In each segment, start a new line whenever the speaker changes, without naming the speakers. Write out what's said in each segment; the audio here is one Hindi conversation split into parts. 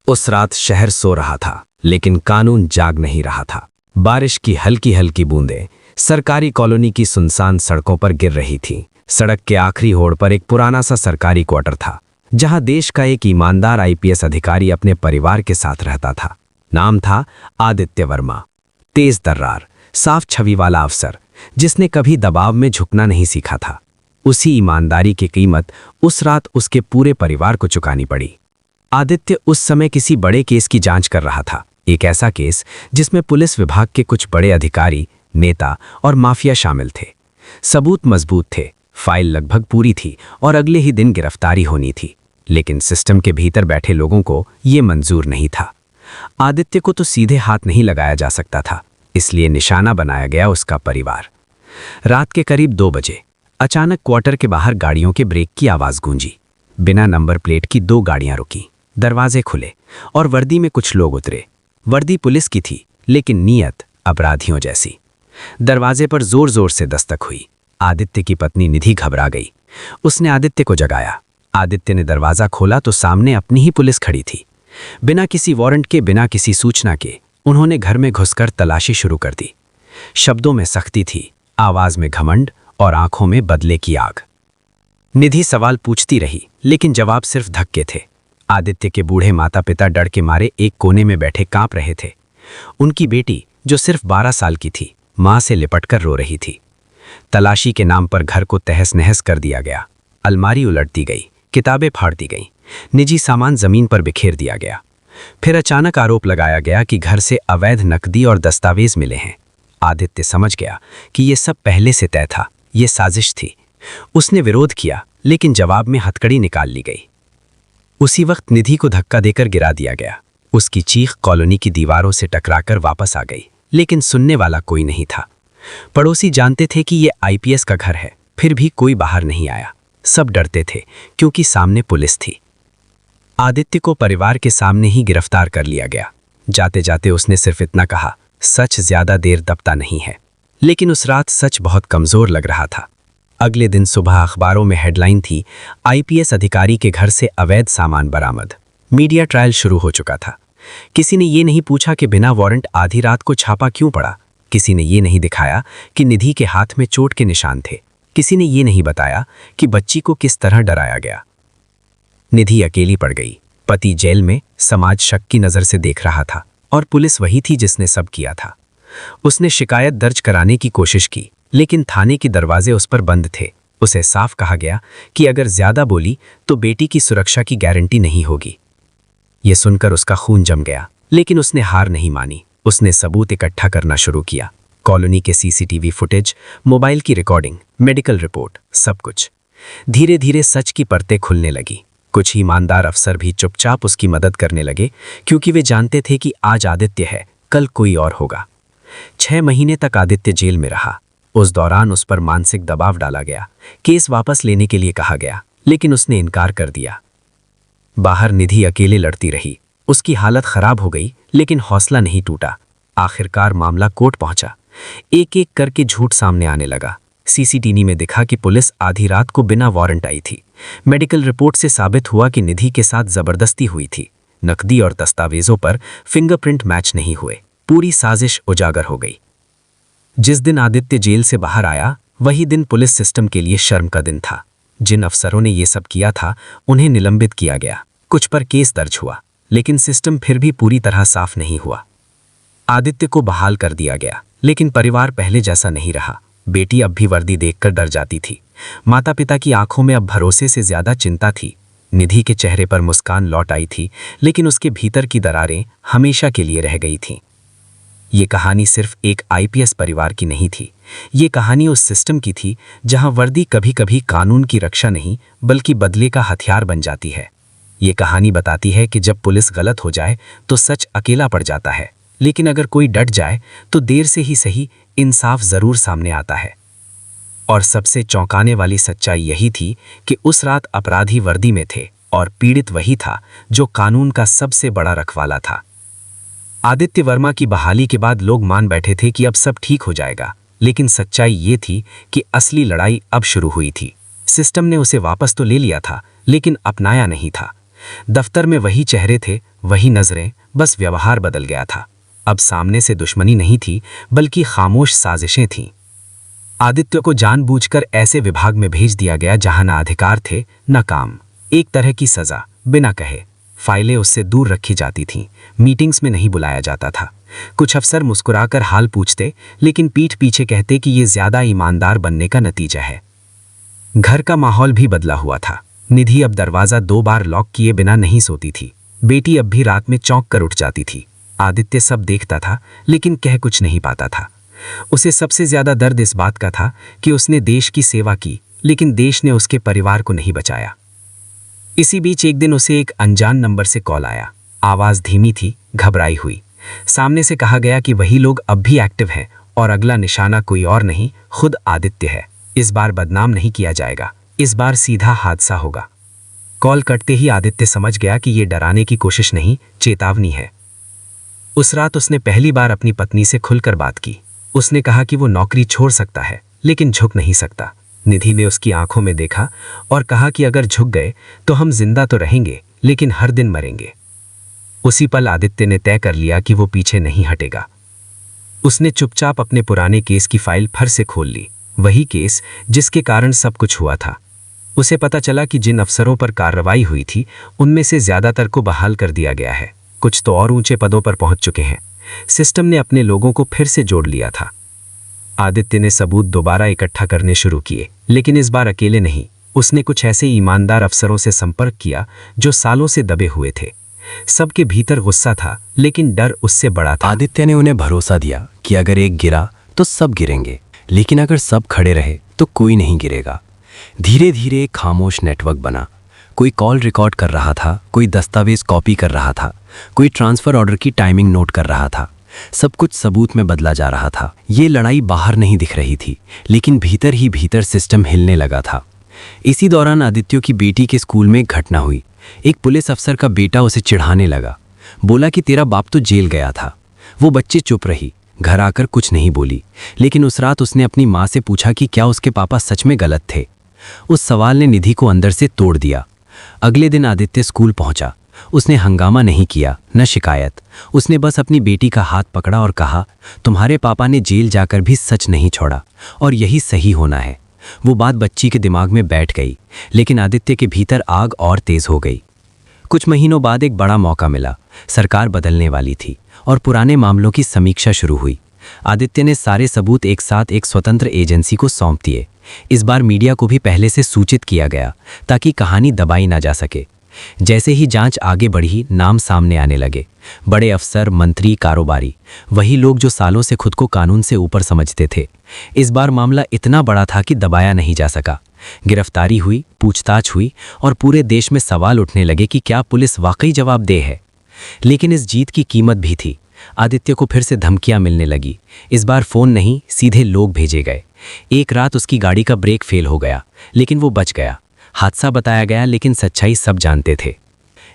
उस रात शहर सो रहा था, लेकिन कानून जाग नहीं रहा था। बारिश की हल्की हल्की बूंदें सरकारी कॉलोनी की सुनसान सड़कों पर गिर रही थीं। सड़क के आखिरी मोड़ पर एक पुराना सा सरकारी क्वार्टर था, जहां देश का एक ईमानदार आईपीएस अधिकारी अपने परिवार के साथ रहता था। नाम था आदित्य वर्मा। तेज तर्रार, साफ छवि वाला अफसर, जिसने कभी दबाव में झुकना नहीं सीखा था। उसी ईमानदारी की कीमत उस रात उसके पूरे परिवार को चुकानी पड़ी। आदित्य उस समय किसी बड़े केस की जांच कर रहा था, एक ऐसा केस जिसमें पुलिस विभाग के कुछ बड़े अधिकारी, नेता और माफिया शामिल थे। सबूत मजबूत थे, फाइल लगभग पूरी थी और अगले ही दिन गिरफ्तारी होनी थी, लेकिन सिस्टम के भीतर बैठे लोगों को ये मंजूर नहीं था। आदित्य को तो सीधे हाथ नहीं लगाया जा सकता था, इसलिए निशाना बनाया गया उसका परिवार। रात के करीब 2 बजे अचानक क्वार्टर के बाहर गाड़ियों के ब्रेक की आवाज गूंजी। बिना नंबर प्लेट की 2 गाड़ियां रुकी, दरवाजे खुले और वर्दी में कुछ लोग उतरे। वर्दी पुलिस की थी, लेकिन नीयत अपराधियों जैसी। दरवाजे पर जोर जोर से दस्तक हुई। आदित्य की पत्नी निधि घबरा गई। उसने आदित्य को जगाया। आदित्य ने दरवाजा खोला तो सामने अपनी ही पुलिस खड़ी थी। बिना किसी वारंट के, बिना किसी सूचना के उन्होंने घर में घुसकर तलाशी शुरू कर दी। शब्दों में सख्ती थी, आवाज में घमंड और आंखों में बदले की आग। निधि सवाल पूछती रही, लेकिन जवाब सिर्फ धक्के थे। आदित्य के बूढ़े माता पिता डर के मारे एक कोने में बैठे कांप रहे थे। उनकी बेटी, जो सिर्फ 12 साल की थी, मां से लिपटकर रो रही थी। तलाशी के नाम पर घर को तहस नहस कर दिया गया। अलमारी उलट दी गई, किताबें फाड़ दी गईं, निजी सामान जमीन पर बिखेर दिया गया। फिर अचानक आरोप लगाया गया कि घर से अवैध नकदी और दस्तावेज मिले हैं। आदित्य समझ गया कि ये सब पहले से तय था, ये साजिश थी। उसने विरोध किया, लेकिन जवाब में हथकड़ी निकाल ली गई। उसी वक्त निधि को धक्का देकर गिरा दिया गया। उसकी चीख कॉलोनी की दीवारों से टकराकर वापस आ गई, लेकिन सुनने वाला कोई नहीं था। पड़ोसी जानते थे कि ये आईपीएस का घर है, फिर भी कोई बाहर नहीं आया। सब डरते थे, क्योंकि सामने पुलिस थी। आदित्य को परिवार के सामने ही गिरफ्तार कर लिया गया। जाते जाते उसने सिर्फ इतना कहा, सच ज्यादा देर दबता नहीं है। लेकिन उस रात सच बहुत कमजोर लग रहा था। अगले दिन सुबह अखबारों में हेडलाइन थी, आईपीएस अधिकारी के घर से अवैध सामान बरामद। मीडिया ट्रायल शुरू हो चुका था। किसी ने ये नहीं पूछा कि बिना वारंट आधी रात को छापा क्यों पड़ा। किसी ने ये नहीं दिखाया कि निधि के हाथ में चोट के निशान थे। किसी ने ये नहीं बताया कि बच्ची को किस तरह डराया गया। निधि अकेली पड़ गई। पति जेल में, समाज शक की नजर से देख रहा था, और पुलिस वही थी जिसने सब किया था। उसने शिकायत दर्ज कराने की कोशिश की, लेकिन थाने के दरवाजे उस पर बंद थे। उसे साफ कहा गया कि अगर ज्यादा बोली तो बेटी की सुरक्षा की गारंटी नहीं होगी। यह सुनकर उसका खून जम गया, लेकिन उसने हार नहीं मानी। उसने सबूत इकट्ठा करना शुरू किया। कॉलोनी के सीसीटीवी फुटेज, मोबाइल की रिकॉर्डिंग, मेडिकल रिपोर्ट, सब कुछ। धीरे धीरे सच की परतें खुलने लगी। कुछ ईमानदार अफसर भी चुपचाप उसकी मदद करने लगे, क्योंकि वे जानते थे कि आज आदित्य है, कल कोई और होगा। 6 महीने तक आदित्य जेल में रहा। उस दौरान उस पर मानसिक दबाव डाला गया, केस वापस लेने के लिए कहा गया, लेकिन उसने इनकार कर दिया। बाहर निधि अकेले लड़ती रही। उसकी हालत खराब हो गई, लेकिन हौसला नहीं टूटा। आखिरकार मामला कोर्ट पहुंचा। एक एक करके झूठ सामने आने लगा। सीसीटीवी में दिखा कि पुलिस आधी रात को बिना वारंट आई थी। मेडिकल रिपोर्ट से साबित हुआ कि निधि के साथ जबरदस्ती हुई थी। नकदी और दस्तावेजों पर फिंगरप्रिंट मैच नहीं हुए। पूरी साजिश उजागर हो गई। जिस दिन आदित्य जेल से बाहर आया, वही दिन पुलिस सिस्टम के लिए शर्म का दिन था। जिन अफसरों ने ये सब किया था, उन्हें निलंबित किया गया। कुछ पर केस दर्ज हुआ, लेकिन सिस्टम फिर भी पूरी तरह साफ नहीं हुआ। आदित्य को बहाल कर दिया गया, लेकिन परिवार पहले जैसा नहीं रहा। बेटी अब भी वर्दी देखकर डर जाती थी। माता पिता की आंखों में अब भरोसे से ज्यादा चिंता थी। निधि के चेहरे पर मुस्कान लौट आई थी, लेकिन उसके भीतर की दरारें हमेशा के लिए रह गई थीं। ये कहानी सिर्फ एक आईपीएस परिवार की नहीं थी। ये कहानी उस सिस्टम की थी जहां वर्दी कभी कभी कानून की रक्षा नहीं, बल्कि बदले का हथियार बन जाती है। ये कहानी बताती है कि जब पुलिस गलत हो जाए तो सच अकेला पड़ जाता है, लेकिन अगर कोई डट जाए तो देर से ही सही, इंसाफ जरूर सामने आता है। और सबसे चौंकाने वाली सच्चाई यही थी कि उस रात अपराधी वर्दी में थे और पीड़ित वही था जो कानून का सबसे बड़ा रखवाला था। आदित्य वर्मा की बहाली के बाद लोग मान बैठे थे कि अब सब ठीक हो जाएगा, लेकिन सच्चाई ये थी कि असली लड़ाई अब शुरू हुई थी। सिस्टम ने उसे वापस तो ले लिया था, लेकिन अपनाया नहीं था। दफ्तर में वही चेहरे थे, वही नजरें, बस व्यवहार बदल गया था। अब सामने से दुश्मनी नहीं थी, बल्कि खामोश साजिशें थीं। आदित्य को जानबूझकर ऐसे विभाग में भेज दिया गया जहां न अधिकार थे न काम। एक तरह की सजा, बिना कहे। फाइलें उससे दूर रखी जाती थीं, मीटिंग्स में नहीं बुलाया जाता था। कुछ अफसर मुस्कुराकर हाल पूछते, लेकिन पीठ पीछे कहते कि ये ज्यादा ईमानदार बनने का नतीजा है। घर का माहौल भी बदला हुआ था। निधि अब दरवाजा 2 बार लॉक किए बिना नहीं सोती थी। बेटी अब भी रात में चौंक कर उठ जाती थी। आदित्य सब देखता था, लेकिन कह कुछ नहीं पाता था। उसे सबसे ज्यादा दर्द इस बात का था कि उसने देश की सेवा की, लेकिन देश ने उसके परिवार को नहीं बचाया। इसी बीच एक दिन उसे एक अनजान नंबर से कॉल आया। आवाज धीमी थी, घबराई हुई। सामने से कहा गया कि वही लोग अब भी एक्टिव हैं और अगला निशाना कोई और नहीं, खुद आदित्य है। इस बार बदनाम नहीं किया जाएगा, इस बार सीधा हादसा होगा। कॉल कटते ही आदित्य समझ गया कि यह डराने की कोशिश नहीं, चेतावनी है। उस रात उसने पहली बार अपनी पत्नी से खुलकर बात की। उसने कहा कि वो नौकरी छोड़ सकता है, लेकिन झुक नहीं सकता। निधि ने उसकी आंखों में देखा और कहा कि अगर झुक गए तो हम जिंदा तो रहेंगे, लेकिन हर दिन मरेंगे। उसी पल आदित्य ने तय कर लिया कि वो पीछे नहीं हटेगा। उसने चुपचाप अपने पुराने केस की फाइल फिर से खोल ली। वही केस जिसके कारण सब कुछ हुआ था। उसे पता चला कि जिन अफसरों पर कार्रवाई हुई थी, उनमें से ज्यादातर को बहाल कर दिया गया है। कुछ तो और ऊंचे पदों पर पहुंच चुके हैं। सिस्टम ने अपने लोगों को फिर से जोड़ लिया था। आदित्य ने सबूत दोबारा इकट्ठा करने शुरू किए, लेकिन इस बार अकेले नहीं। उसने कुछ ऐसे ईमानदार अफसरों से संपर्क किया जो सालों से दबे हुए थे। सबके भीतर गुस्सा था, लेकिन डर उससे बड़ा था।
आदित्य ने उन्हें भरोसा दिया कि अगर एक गिरा तो सब गिरेंगे, लेकिन अगर सब खड़े रहे तो कोई नहीं गिरेगा। धीरे धीरे एक खामोश नेटवर्क बना। कोई कॉल रिकॉर्ड कर रहा था, कोई दस्तावेज कॉपी कर रहा था, कोई ट्रांसफर ऑर्डर की टाइमिंग नोट कर रहा था। सब कुछ सबूत में बदला जा रहा था। ये लड़ाई बाहर नहीं दिख रही थी, लेकिन भीतर ही भीतर सिस्टम हिलने लगा था। इसी दौरान आदित्य की बेटी के स्कूल में एक घटना हुई। एक पुलिस अफसर का बेटा उसे चिढ़ाने लगा। बोला कि तेरा बाप तो जेल गया था। वो बच्ची चुप रही, घर आकर कुछ नहीं बोली। लेकिन उस रात उसने अपनी माँ से पूछा कि क्या उसके पापा सच में गलत थे। उस सवाल ने निधि को अंदर से तोड़ दिया। अगले दिन आदित्य स्कूल पहुंचा। उसने हंगामा नहीं किया, न शिकायत। उसने बस अपनी बेटी का हाथ पकड़ा और कहा, तुम्हारे पापा ने जेल जाकर भी सच नहीं छोड़ा और यही सही होना है। वो बात बच्ची के दिमाग में बैठ गई, लेकिन आदित्य के भीतर आग और तेज हो गई। कुछ महीनों बाद एक बड़ा मौका मिला। सरकार बदलने वाली थी और पुराने मामलों की समीक्षा शुरू हुई। आदित्य ने सारे सबूत एक साथ एक स्वतंत्र एजेंसी को सौंप दिए। इस बार मीडिया को भी पहले से सूचित किया गया ताकि कहानी दबाई ना जा सके। जैसे ही जांच आगे बढ़ी, नाम सामने आने लगे। बड़े अफसर, मंत्री, कारोबारी, वही लोग जो सालों से खुद को कानून से ऊपर समझते थे। इस बार मामला इतना बड़ा था कि दबाया नहीं जा सका। गिरफ्तारी हुई, पूछताछ हुई और पूरे देश में सवाल उठने लगे कि क्या पुलिस वाकई जवाबदेह है। लेकिन इस जीत की कीमत भी थी। आदित्य को फिर से धमकियां मिलने लगी। इस बार फोन नहीं, सीधे लोग भेजे गए। एक रात उसकी गाड़ी का ब्रेक फेल हो गया, लेकिन वो बच गया। हादसा बताया गया, लेकिन सच्चाई सब जानते थे।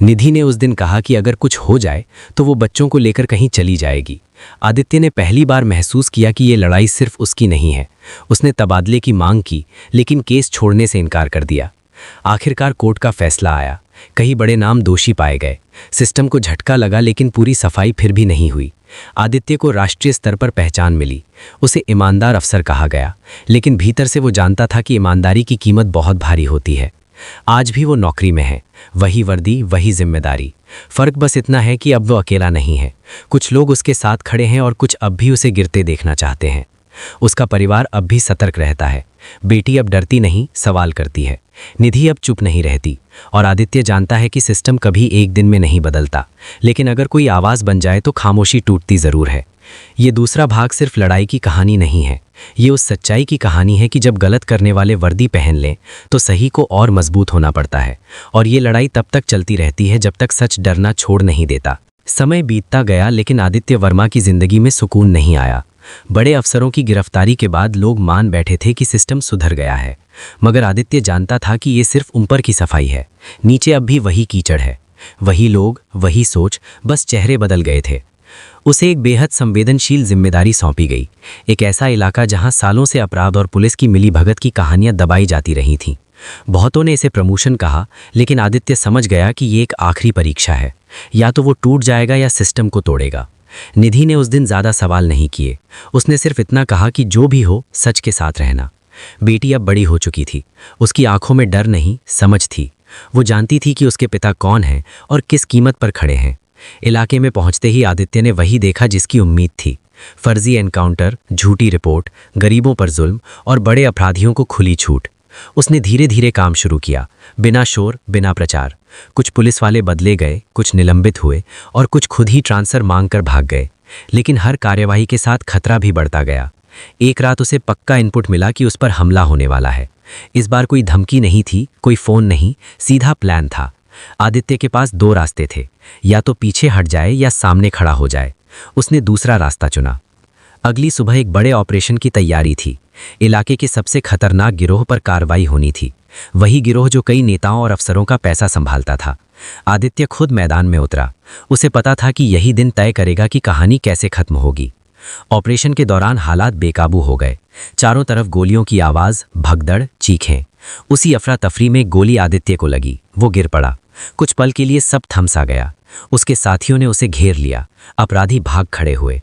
निधि ने उस दिन कहा कि अगर कुछ हो जाए तो वो बच्चों को लेकर कहीं चली जाएगी। आदित्य ने पहली बार महसूस किया कि ये लड़ाई सिर्फ उसकी नहीं है। उसने तबादले की मांग की, लेकिन केस छोड़ने से इनकार कर दिया। आखिरकार कोर्ट का फैसला आया। कई बड़े नाम दोषी पाए गए। सिस्टम को झटका लगा, लेकिन पूरी सफाई फिर भी नहीं हुई। आदित्य को राष्ट्रीय स्तर पर पहचान मिली। उसे ईमानदार अफसर कहा गया, लेकिन भीतर से वो जानता था कि ईमानदारी की कीमत बहुत भारी होती है। आज भी वो नौकरी में है, वही वर्दी, वही जिम्मेदारी। फर्क बस इतना है कि अब वो अकेला नहीं है। कुछ लोग उसके साथ खड़े हैं और कुछ अब भी उसे गिरते देखना चाहते हैं। उसका परिवार अब भी सतर्क रहता है। बेटी अब डरती नहीं, सवाल करती है। निधि अब चुप नहीं रहती। और आदित्य जानता है कि सिस्टम कभी एक दिन में नहीं बदलता, लेकिन अगर कोई आवाज़ बन जाए तो खामोशी टूटती ज़रूर है। ये दूसरा भाग सिर्फ लड़ाई की कहानी नहीं है, ये उस सच्चाई की कहानी है कि जब गलत करने वाले वर्दी पहन लें तो सही को और मजबूत होना पड़ता है। और ये लड़ाई तब तक चलती रहती है जब तक सच डरना छोड़ नहीं देता। समय बीतता गया, लेकिन आदित्य वर्मा की जिंदगी में सुकून नहीं आया। बड़े अफसरों की गिरफ्तारी के बाद लोग मान बैठे थे कि सिस्टम सुधर गया है, मगर आदित्य जानता था कि ये सिर्फ ऊपर की सफाई है। नीचे अब भी वही कीचड़ है, वही लोग, वही सोच, बस चेहरे बदल गए थे। उसे एक बेहद संवेदनशील जिम्मेदारी सौंपी गई। एक ऐसा इलाका जहां सालों से अपराध और पुलिस की मिलीभगत की कहानियां दबाई जाती रही थीं। बहुतों ने इसे प्रमोशन कहा, लेकिन आदित्य समझ गया कि ये एक आखिरी परीक्षा है। या तो वो टूट जाएगा या सिस्टम को तोड़ेगा। निधि ने उस दिन ज़्यादा सवाल नहीं किए। उसने सिर्फ इतना कहा कि जो भी हो सच के साथ रहना। बेटी अब बड़ी हो चुकी थी। उसकी आंखों में डर नहीं, समझ थी। वो जानती थी कि उसके पिता कौन हैं और किस कीमत पर खड़े हैं। इलाके में पहुंचते ही आदित्य ने वही देखा जिसकी उम्मीद थी। फर्जी एनकाउंटर, झूठी रिपोर्ट, गरीबों पर जुल्म और बड़े अपराधियों को खुली छूट। उसने धीरे धीरे काम शुरू किया, बिना शोर, बिना प्रचार। कुछ पुलिस वाले बदले गए, कुछ निलंबित हुए और कुछ खुद ही ट्रांसफर मांगकर भाग गए। लेकिन हर कार्यवाही के साथ खतरा भी बढ़ता गया। एक रात उसे पक्का इनपुट मिला कि उस पर हमला होने वाला है। इस बार कोई धमकी नहीं थी, कोई फोन नहीं, सीधा प्लान था। आदित्य के पास दो रास्ते थे, या तो पीछे हट जाए या सामने खड़ा हो जाए। उसने दूसरा रास्ता चुना। अगली सुबह एक बड़े ऑपरेशन की तैयारी थी। इलाके के सबसे खतरनाक गिरोह पर कार्रवाई होनी थी। वही गिरोह जो कई नेताओं और अफसरों का पैसा संभालता था। आदित्य खुद मैदान में उतरा। उसे पता था कि यही दिन तय करेगा कि कहानी कैसे खत्म होगी। ऑपरेशन के दौरान हालात बेकाबू हो गए। चारों तरफ गोलियों की आवाज, भगदड़, चीखें। उसी अफरा तफरी में गोली आदित्य को लगी। वो गिर पड़ा। कुछ पल के लिए सब थम सा गया। उसके साथियों ने उसे घेर लिया। अपराधी भाग खड़े हुए।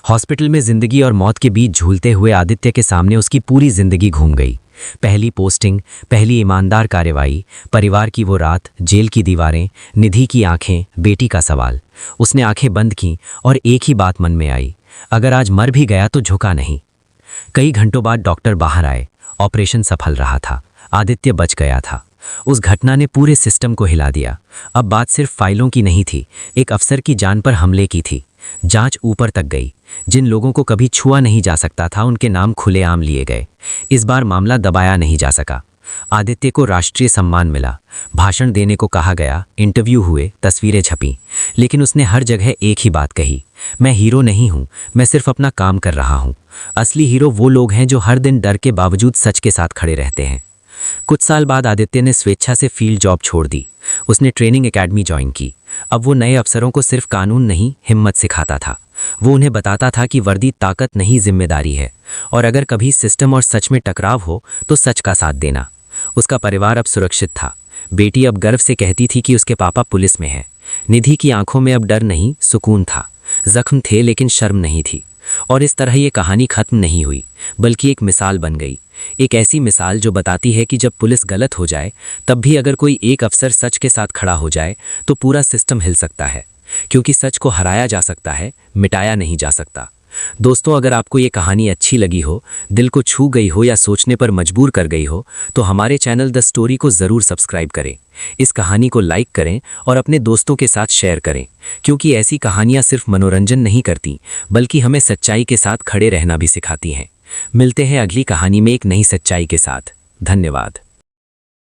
हॉस्पिटल में जिंदगी और मौत के बीच झूलते हुए आदित्य के सामने उसकी पूरी जिंदगी घूम गई। पहली पोस्टिंग, पहली ईमानदार कार्रवाई, परिवार की वो रात, जेल की दीवारें, निधि की आंखें, बेटी का सवाल। उसने आंखें बंद की और एक ही बात मन में आई, अगर आज मर भी गया तो झुका नहीं। कई घंटों बाद डॉक्टर बाहर आए। ऑपरेशन सफल रहा था। आदित्य बच गया था। उस घटना ने पूरे सिस्टम को हिला दिया। अब बात सिर्फ फाइलों की नहीं थी, एक अफसर की जान पर हमले की थी। जांच ऊपर तक गई। जिन लोगों को कभी छुआ नहीं जा सकता था उनके नाम खुलेआम लिए गए। इस बार मामला दबाया नहीं जा सका। आदित्य को राष्ट्रीय सम्मान मिला। भाषण देने को कहा गया, इंटरव्यू हुए, तस्वीरें छपीं। लेकिन उसने हर जगह एक ही बात कही, मैं हीरो नहीं हूं, मैं सिर्फ अपना काम कर रहा हूं। असली हीरो वो लोग हैं जो हर दिन डर के बावजूद सच के साथ खड़े रहते हैं। कुछ साल बाद आदित्य ने स्वेच्छा से फील्ड जॉब छोड़ दी। उसने ट्रेनिंग एकेडमी ज्वाइन की। अब वो नए अफसरों को सिर्फ कानून नहीं, हिम्मत सिखाता था। वो उन्हें बताता था कि वर्दी ताकत नहीं, जिम्मेदारी है। और अगर कभी सिस्टम और सच में टकराव हो तो सच का साथ देना। उसका परिवार अब सुरक्षित था। बेटी अब गर्व से कहती थी कि उसके पापा पुलिस में हैं। निधि की आंखों में अब डर नहीं, सुकून था। जख्म थे लेकिन शर्म नहीं थी। और इस तरह ये कहानी खत्म नहीं हुई, बल्कि एक मिसाल बन गई। एक ऐसी मिसाल जो बताती है कि जब पुलिस गलत हो जाए तब भी अगर कोई एक अफसर सच के साथ खड़ा हो जाए तो पूरा सिस्टम हिल सकता है। क्योंकि सच को हराया जा सकता है, मिटाया नहीं जा सकता। दोस्तों, अगर आपको ये कहानी अच्छी लगी हो, दिल को छू गई हो या सोचने पर मजबूर कर गई हो तो हमारे चैनल द स्टोरी को ज़रूर सब्सक्राइब करें। इस कहानी को लाइक करें और अपने दोस्तों के साथ शेयर करें, क्योंकि ऐसी कहानियाँ सिर्फ मनोरंजन नहीं करती बल्कि हमें सच्चाई के साथ खड़े रहना भी सिखाती हैं। मिलते हैं अगली कहानी में एक नई सच्चाई के साथ। धन्यवाद।